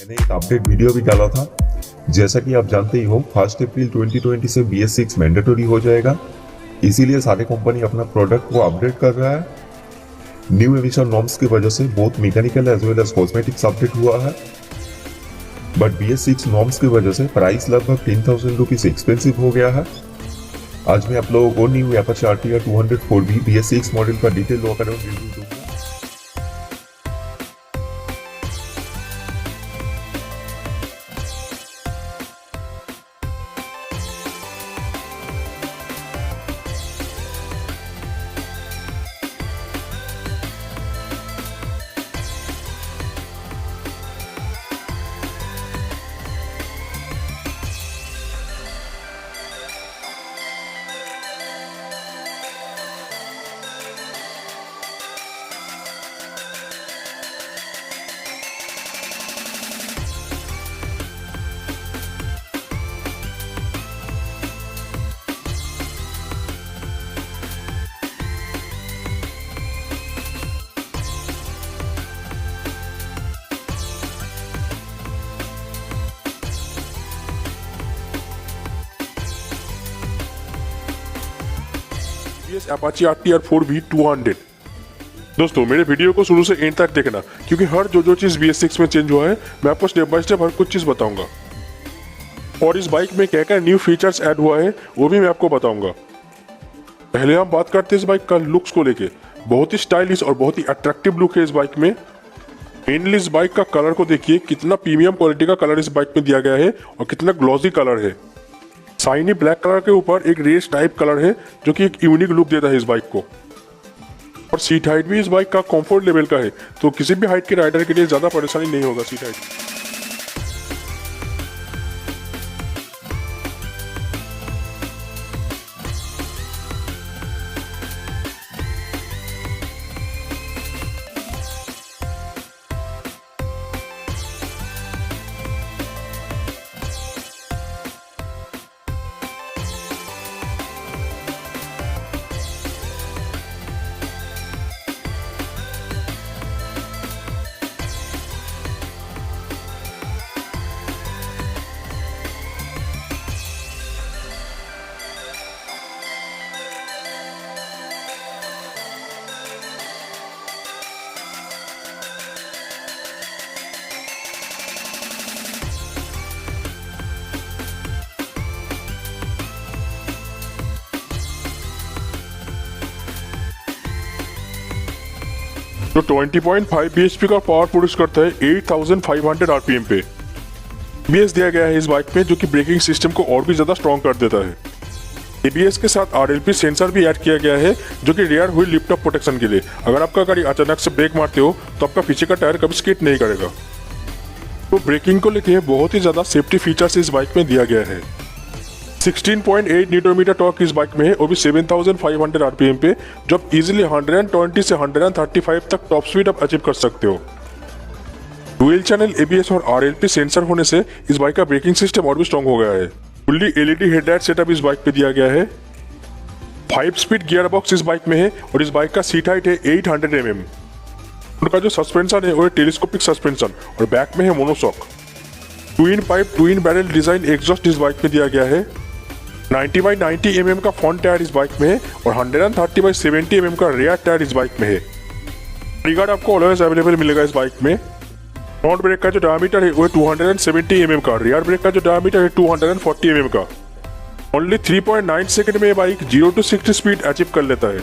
मैंने एक update video भी डाला था। जैसा कि आप जानते ही हो 1 अप्रैल 2020 से BS6 मैंडेटरी हो जाएगा, इसीलिए सारे कंपनी अपना प्रोडक्ट को अपडेट कर रहा है। न्यू एमिशन नॉर्म्स की वजह से बहुत mechanical as well as cosmetics update हुआ है, बट BS6 नॉर्म्स की वजह से प्राइस लगभग 10,000 रुपीज एक्सपेंसिव हो गया है। आज मैं आप लोगों को new एपाचे RTR 204B BS6 model का डिटेल वॉकअराउंड रिव्यू दूंगा। BS Apache RTR 4B 200। दोस्तों मेरे वीडियो को शुरू से एंड तक देखना, क्योंकि हर जो चीज़ BS6 में चेंज हुआ है मैं आपको स्टेप बाय स्टेप हर कुछ चीज़ बताऊंगा, और इस बाइक में क्या क्या न्यू फीचर्स ऐड हुआ है वो भी मैं आपको बताऊंगा। पहले हम बात करते हैं इस बाइक का लुक्स को लेके। बहुत ही स्टाइलिश और बहुत ही अट्रैक्टिव लुक है इस बाइक में। मेनली इस बाइक का कलर को देखिए, कितना प्रीमियम क्वालिटी का कलर इस बाइक में दिया गया है और कितना ग्लॉसी कलर है। शाइनी ब्लैक कलर के ऊपर एक रेस टाइप कलर है जो कि एक यूनिक लुक देता है इस बाइक को। और सीट हाइट भी इस बाइक का कंफर्ट लेवल का है, तो किसी भी हाइट के राइडर के लिए ज़्यादा परेशानी नहीं होगा सीट हाइट। तो 20.5 bhp का पावर प्रोड्यूस करता है 8500 RPM पे। ABS दिया गया है इस बाइक में, जो कि ब्रेकिंग सिस्टम को और भी ज्यादा स्ट्रॉन्ग कर देता है। ABS के साथ RLP सेंसर भी ऐड किया गया है, जो कि rear wheel lift up protection के लिए। अगर आपका गाड़ी अचानक से ब्रेक मारते हो तो आपका पीछे का टायर कभी स्किड नहीं करेगा। तो ब्रेकिंग को लेके बहुत ही ज्यादा सेफ्टी फीचर्स इस बाइक में दिया गया है। 16.8 न्यूटन मीटर टॉर्क इस बाइक में है, और भी 7500 RPM पे, जो आप इजीली 120 से 135 तक टॉप स्पीड आप अचीव कर सकते हो। डुअल चैनल ABS और RLP सेंसर होने से इस बाइक का ब्रेकिंग सिस्टम और भी स्ट्रॉन्ग हो गया है। फुल्ली LED हेडलाइट सेटअप इस बाइक पे दिया गया है। 5 स्पीड गियर बॉक्स इस बाइक में है, और इस बाइक का सीट हाइट है 800 mm। उनका जो सस्पेंशन है वो है टेलीस्कोपिक सस्पेंशन, और बैक में है monoshock. Twin pipe twin barrel design exhaust इस बाइक में दिया गया है। 90x90 mm का फ्रंट टायर इस बाइक में है, और 130x70 mm का रियर टायर इस बाइक में है। ट्रिगर आपको ऑलवेज अवेलेबल मिलेगा इस बाइक में। फ्रंट ब्रेक का जो डायमीटर है वो है 270 mm का, रियर ब्रेक का जो डायमीटर है 240 mm का। ओनली 3.9 सेकंड में ये बाइक 0 to 60 स्पीड अचीव कर लेता है।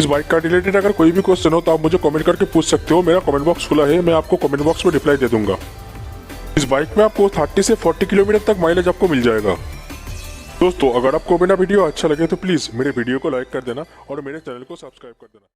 इस बाइक का रिलेटेड अगर कोई भी क्वेश्चन हो तो आप मुझे कमेंट करके पूछ सकते हो। मेरा कमेंट बॉक्स खुला है, मैं आपको कमेंट बॉक्स में रिप्लाई दे दूंगा। इस बाइक में आपको 30 से 40 किलोमीटर तक माइलेज आपको मिल जाएगा। दोस्तों अगर आपको मेरा वीडियो अच्छा लगे तो प्लीज़ मेरे वीडियो को लाइक कर देना और मेरे चैनल को सब्सक्राइब कर देना।